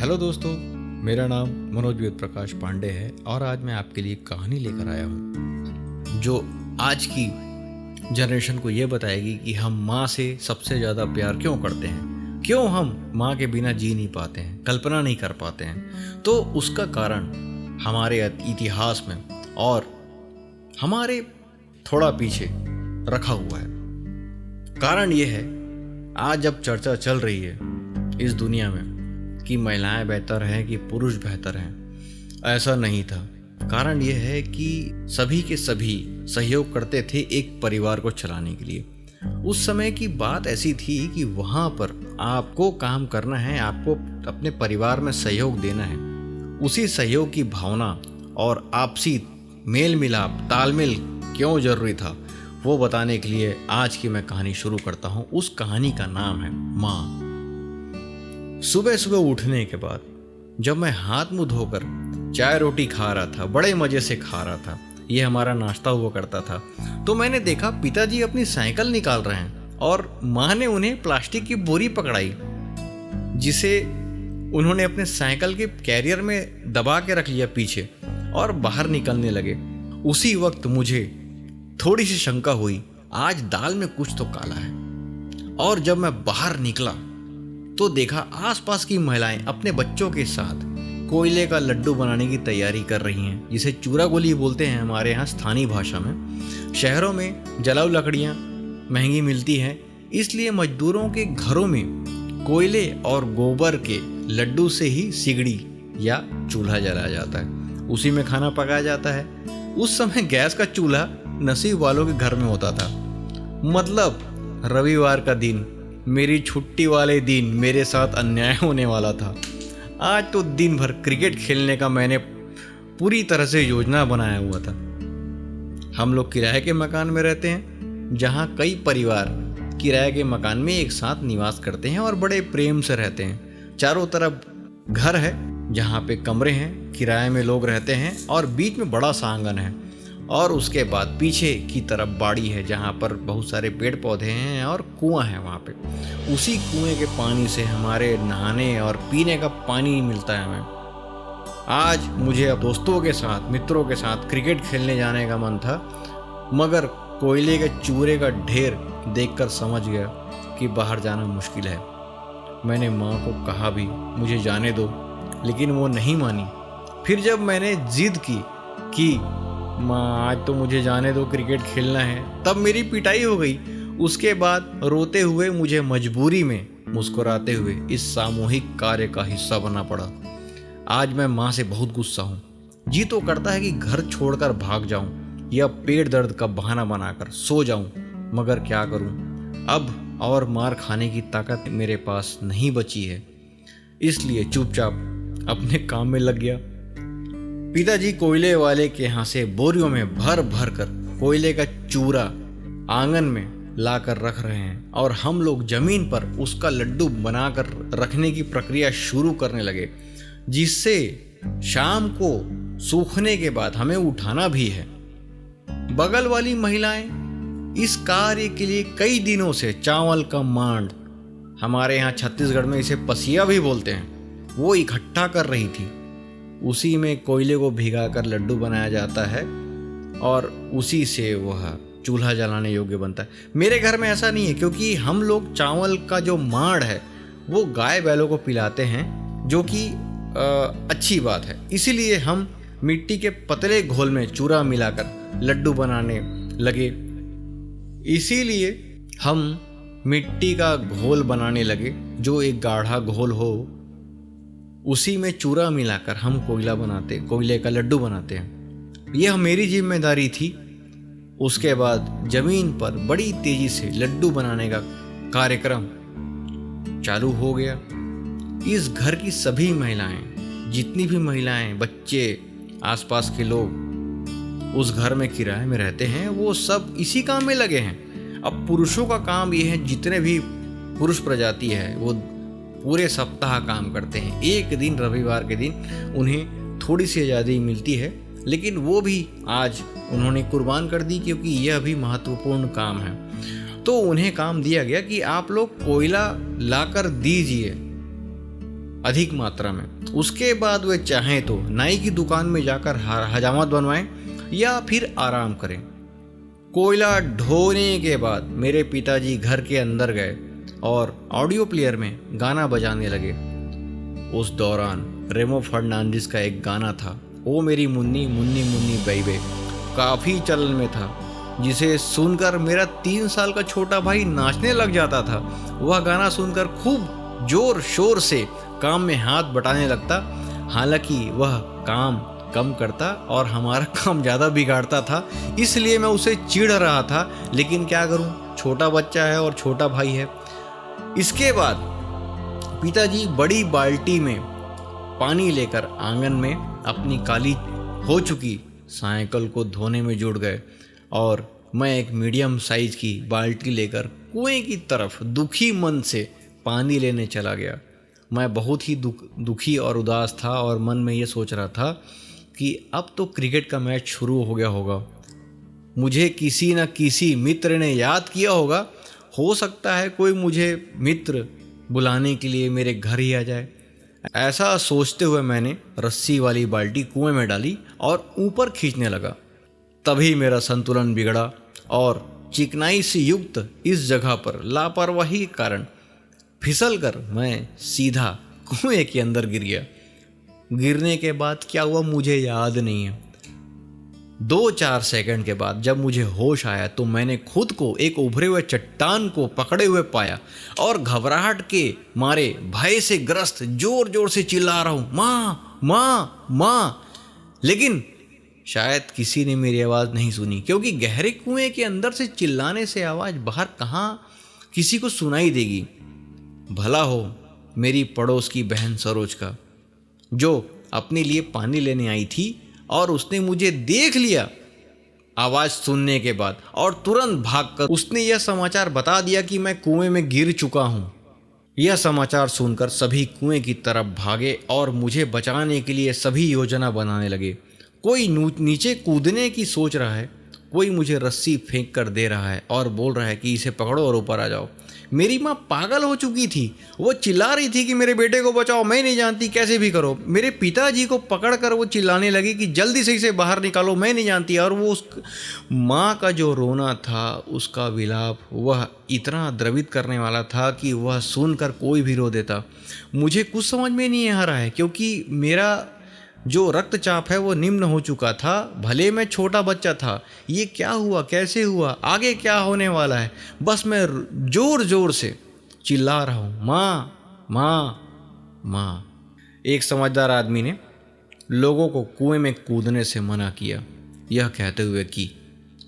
Hello दोस्तों, मेरा नाम मनोज वेद प्रकाश पांडे है और आज मैं आपके लिए एक कहानी लेकर आया हूँ जो आज की जनरेशन को ये बताएगी कि हम माँ से सबसे ज़्यादा प्यार क्यों करते हैं, क्यों हम माँ के बिना जी नहीं पाते हैं, कल्पना नहीं कर पाते हैं। तो उसका कारण हमारे इतिहास में और हमारे थोड़ा पीछे रखा हुआ है। कारण ये है, आज जब चर्चा चल रही है इस दुनिया में कि महिलाएं बेहतर हैं कि पुरुष बेहतर हैं, ऐसा नहीं था। कारण यह है कि सभी के सभी सहयोग करते थे एक परिवार को चलाने के लिए। उस समय की बात ऐसी थी कि वहाँ पर आपको काम करना है, आपको अपने परिवार में सहयोग देना है। उसी सहयोग की भावना और आपसी मेल मिलाप, तालमेल क्यों जरूरी था, वो बताने के लिए आज की मैं कहानी शुरू करता हूँ। उस कहानी का नाम है माँ। सुबह सुबह उठने के बाद जब मैं हाथ मुंह धोकर चाय रोटी खा रहा था, बड़े मजे से खा रहा था, ये हमारा नाश्ता हुआ करता था, तो मैंने देखा पिताजी अपनी साइकिल निकाल रहे हैं और माँ ने उन्हें प्लास्टिक की बोरी पकड़ाई जिसे उन्होंने अपने साइकिल के कैरियर में दबा के रख लिया पीछे और बाहर निकलने लगे। उसी वक्त मुझे थोड़ी सी शंका हुई, आज दाल में कुछ तो काला है। और जब मैं बाहर निकला तो देखा आसपास की महिलाएं अपने बच्चों के साथ कोयले का लड्डू बनाने की तैयारी कर रही हैं, जिसे चूरा गोली बोलते हैं हमारे यहाँ स्थानीय भाषा में। शहरों में जलाऊ लकड़ियाँ महंगी मिलती हैं, इसलिए मजदूरों के घरों में कोयले और गोबर के लड्डू से ही सिगड़ी या चूल्हा जलाया जाता है, उसी में खाना पकाया जाता है। उस समय गैस का चूल्हा नसीब वालों के घर में होता था। मतलब रविवार का दिन, मेरी छुट्टी वाले दिन मेरे साथ अन्याय होने वाला था। आज तो दिन भर क्रिकेट खेलने का मैंने पूरी तरह से योजना बनाया हुआ था। हम लोग किराए के मकान में रहते हैं, जहां कई परिवार किराए के मकान में एक साथ निवास करते हैं और बड़े प्रेम से रहते हैं। चारों तरफ घर है जहां पे कमरे हैं, किराए में लोग रहते हैं और बीच में बड़ा सा आंगन है और उसके बाद पीछे की तरफ बाड़ी है जहाँ पर बहुत सारे पेड़ पौधे हैं और कुआं है वहाँ पे। उसी कुएं के पानी से हमारे नहाने और पीने का पानी मिलता है हमें। आज मुझे अब दोस्तों के साथ, मित्रों के साथ क्रिकेट खेलने जाने का मन था, मगर कोयले के चूरे का ढेर देखकर समझ गया कि बाहर जाना मुश्किल है। मैंने माँ को कहा भी मुझे जाने दो, लेकिन वो नहीं मानी। फिर जब मैंने जिद की कि माँ आज तो मुझे जाने दो, क्रिकेट खेलना है, तब मेरी पिटाई हो गई। उसके बाद रोते हुए मुझे मजबूरी में मुस्कुराते हुए इस सामूहिक कार्य का हिस्सा बनना पड़ा। आज मैं माँ से बहुत गुस्सा हूँ। जी तो करता है कि घर छोड़कर भाग जाऊँ या पेट दर्द का बहाना बनाकर सो जाऊँ, मगर क्या करूँ, अब और मार खाने की ताकत मेरे पास नहीं बची है। इसलिए चुपचाप अपने काम में लग गया। पिताजी कोयले वाले के यहाँ से बोरियों में भर भर कर कोयले का चूरा आंगन में लाकर रख रहे हैं और हम लोग जमीन पर उसका लड्डू बनाकर रखने की प्रक्रिया शुरू करने लगे, जिससे शाम को सूखने के बाद हमें उठाना भी है। बगल वाली महिलाएं इस कार्य के लिए कई दिनों से चावल का मांड, हमारे यहाँ छत्तीसगढ़ में इसे पसिया भी बोलते हैं, वो इकट्ठा कर रही थी। उसी में कोयले को भिगाकर लड्डू बनाया जाता है और उसी से वह चूल्हा जलाने योग्य बनता है। मेरे घर में ऐसा नहीं है, क्योंकि हम लोग चावल का जो मांड है वो गाय बैलों को पिलाते हैं, जो कि अच्छी बात है। इसीलिए हम मिट्टी के पतले घोल में चूरा मिलाकर लड्डू बनाने लगे। इसीलिए हम मिट्टी का घोल बनाने लगे, जो एक गाढ़ा घोल हो, उसी में चूरा मिलाकर हम कोयले का लड्डू बनाते हैं। यह मेरी जिम्मेदारी थी। उसके बाद जमीन पर बड़ी तेजी से लड्डू बनाने का कार्यक्रम चालू हो गया। इस घर की सभी महिलाएं, जितनी भी महिलाएं, बच्चे, आसपास के लोग उस घर में किराए में रहते हैं, वो सब इसी काम में लगे हैं। अब पुरुषों का काम ये है, जितने भी पुरुष प्रजाति है वो पूरे सप्ताह काम करते हैं। एक दिन रविवार के दिन उन्हें थोड़ी सी आज़ादी मिलती है, लेकिन वो भी आज उन्होंने कुर्बान कर दी, क्योंकि यह भी महत्वपूर्ण काम है। तो उन्हें काम दिया गया कि आप लोग कोयला लाकर दीजिए। अधिक मात्रा में। उसके बाद वे चाहें तो नाई की दुकान में जाकर हजामत बनवाएं या फिर आराम करें। कोयला ढोने के बाद मेरे पिताजी घर के अंदर गए और ऑडियो प्लेयर में गाना बजाने लगे। उस दौरान रेमो फर्नांडिस का एक गाना था, ओ मेरी मुन्नी मुन्नी मुन्नी बेबे, काफ़ी चलन में था, जिसे सुनकर मेरा 3 साल का छोटा भाई नाचने लग जाता था। वह गाना सुनकर खूब जोर शोर से काम में हाथ बटाने लगता। हालांकि वह काम कम करता और हमारा काम ज़्यादा बिगाड़ता था, इसलिए मैं उसे चिढ़ रहा था, लेकिन क्या करूं, छोटा बच्चा है और छोटा भाई है। इसके बाद पिताजी बड़ी बाल्टी में पानी लेकर आंगन में अपनी काली हो चुकी साइकिल को धोने में जुट गए और मैं एक मीडियम साइज की बाल्टी लेकर कुएं की तरफ दुखी मन से पानी लेने चला गया। मैं बहुत ही दुखी और उदास था और मन में ये सोच रहा था कि अब तो क्रिकेट का मैच शुरू हो गया होगा, मुझे किसी न किसी मित्र ने याद किया होगा, हो सकता है कोई मुझे मित्र बुलाने के लिए मेरे घर ही आ जाए। ऐसा सोचते हुए मैंने रस्सी वाली बाल्टी कुएं में डाली और ऊपर खींचने लगा। तभी मेरा संतुलन बिगड़ा और चिकनाई से युक्त इस जगह पर लापरवाही के कारण फिसलकर मैं सीधा कुएं के अंदर गिर गया। गिरने के बाद क्या हुआ मुझे याद नहीं है। 2-4 सेकंड के बाद जब मुझे होश आया तो मैंने खुद को एक उभरे हुए चट्टान को पकड़े हुए पाया और घबराहट के मारे भय से ग्रस्त जोर जोर से चिल्ला रहा हूँ, माँ माँ माँ। लेकिन शायद किसी ने मेरी आवाज़ नहीं सुनी, क्योंकि गहरे कुएं के अंदर से चिल्लाने से आवाज़ बाहर कहाँ किसी को सुनाई देगी। भला हो मेरी पड़ोस की बहन सरोज का, जो अपने लिए पानी लेने आई थी और उसने मुझे देख लिया आवाज़ सुनने के बाद और तुरंत भागकर उसने यह समाचार बता दिया कि मैं कुएं में गिर चुका हूँ। यह समाचार सुनकर सभी कुएं की तरफ भागे और मुझे बचाने के लिए सभी योजना बनाने लगे। कोई नीचे कूदने की सोच रहा है, कोई मुझे रस्सी फेंक कर दे रहा है और बोल रहा है कि इसे पकड़ो और ऊपर आ जाओ। मेरी माँ पागल हो चुकी थी, वो चिल्ला रही थी कि मेरे बेटे को बचाओ, मैं नहीं जानती, कैसे भी करो। मेरे पिताजी को पकड़कर वो चिल्लाने लगी कि जल्दी से इसे बाहर निकालो, मैं नहीं जानती। और वो उस माँ का जो रोना था, उसका विलाप, वह इतना द्रवित करने वाला था कि वह सुनकर कोई भी रो देता। मुझे कुछ समझ में नहीं आ रहा है, क्योंकि मेरा जो रक्तचाप है वो निम्न हो चुका था। भले मैं छोटा बच्चा था, ये क्या हुआ, कैसे हुआ, आगे क्या होने वाला है। बस मैं जोर जोर से चिल्ला रहा हूँ, माँ माँ माँ। एक समझदार आदमी ने लोगों को कुएं में कूदने से मना किया, यह कहते हुए कि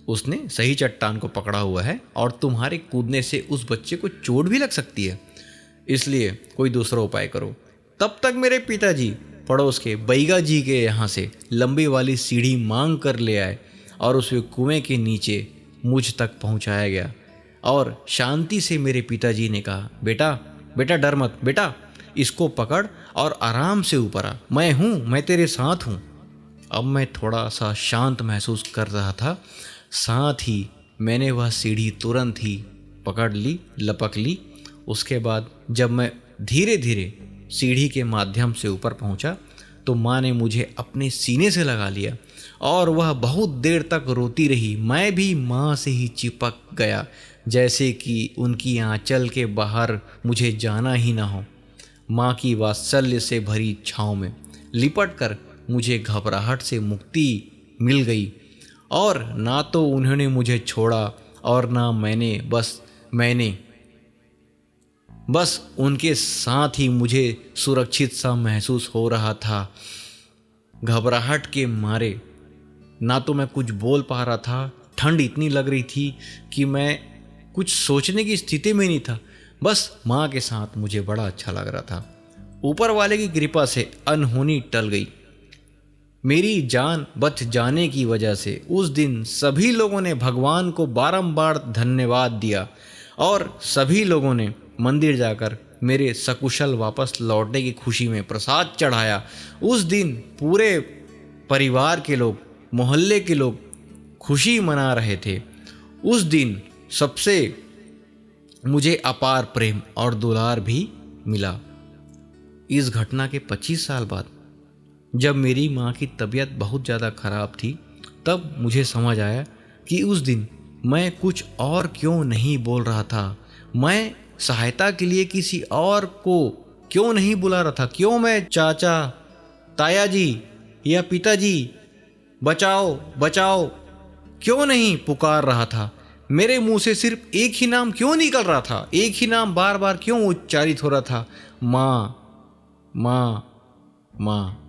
उसने सही चट्टान को पकड़ा हुआ है और तुम्हारे कूदने से उस बच्चे को चोट भी लग सकती है, इसलिए कोई दूसरा उपाय करो। तब तक मेरे पिताजी पड़ोस के बैगा जी के यहाँ से लंबी वाली सीढ़ी मांग कर ले आए और उसे कुएं के नीचे मुझ तक पहुँचाया गया। और शांति से मेरे पिताजी ने कहा, बेटा बेटा डर मत, बेटा इसको पकड़ और आराम से ऊपर आ, मैं हूँ, मैं तेरे साथ हूँ। अब मैं थोड़ा सा शांत महसूस कर रहा था, साथ ही मैंने वह सीढ़ी तुरंत ही पकड़ ली, लपक ली। उसके बाद जब मैं धीरे धीरे सीढ़ी के माध्यम से ऊपर पहुंचा तो माँ ने मुझे अपने सीने से लगा लिया और वह बहुत देर तक रोती रही। मैं भी माँ से ही चिपक गया, जैसे कि उनकी आंचल के बाहर मुझे जाना ही ना हो। माँ की वात्सल्य से भरी छाँव में लिपट कर मुझे घबराहट से मुक्ति मिल गई और ना तो उन्होंने मुझे छोड़ा और ना मैंने बस उनके साथ ही मुझे सुरक्षित सा महसूस हो रहा था। घबराहट के मारे ना तो मैं कुछ बोल पा रहा था, ठंड इतनी लग रही थी कि मैं कुछ सोचने की स्थिति में नहीं था। बस माँ के साथ मुझे बड़ा अच्छा लग रहा था। ऊपर वाले की कृपा से अनहोनी टल गई। मेरी जान बच जाने की वजह से उस दिन सभी लोगों ने भगवान को बारंबार धन्यवाद दिया और सभी लोगों ने मंदिर जाकर मेरे सकुशल वापस लौटने की खुशी में प्रसाद चढ़ाया। उस दिन पूरे परिवार के लोग, मोहल्ले के लोग खुशी मना रहे थे। उस दिन सबसे मुझे अपार प्रेम और दुलार भी मिला। इस घटना के 25 साल बाद जब मेरी माँ की तबीयत बहुत ज़्यादा ख़राब थी, तब मुझे समझ आया कि उस दिन मैं कुछ और क्यों नहीं बोल रहा था। मैं सहायता के लिए किसी और को क्यों नहीं बुला रहा था। क्यों मैं चाचा, ताया जी या पिताजी बचाओ बचाओ क्यों नहीं पुकार रहा था। मेरे मुंह से सिर्फ एक ही नाम क्यों निकल रहा था। एक ही नाम बार बार क्यों उच्चारित हो रहा था, माँ माँ माँ।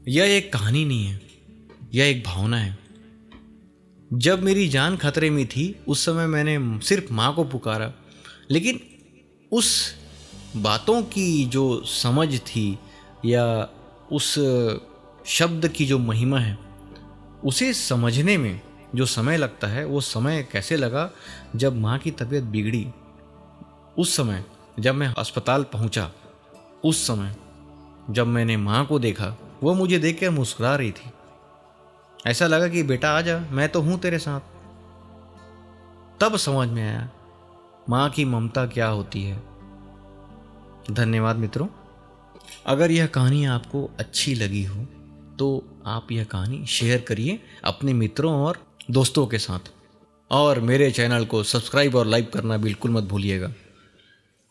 यह एक कहानी नहीं है, यह एक भावना है। जब मेरी जान खतरे में थी उस समय मैंने सिर्फ माँ को पुकारा, लेकिन उस बातों की जो समझ थी या उस शब्द की जो महिमा है, उसे समझने में जो समय लगता है, वो समय कैसे लगा जब माँ की तबीयत बिगड़ी। उस समय जब मैं अस्पताल पहुँचा, उस समय जब मैंने माँ को देखा, वो मुझे देख कर मुस्कुरा रही थी। ऐसा लगा कि बेटा आ जा, मैं तो हूँ तेरे साथ। तब समझ में आया माँ की ममता क्या होती है। धन्यवाद मित्रों। अगर यह कहानी आपको अच्छी लगी हो तो आप यह कहानी शेयर करिए अपने मित्रों और दोस्तों के साथ, और मेरे चैनल को सब्सक्राइब और लाइक करना बिल्कुल मत भूलिएगा।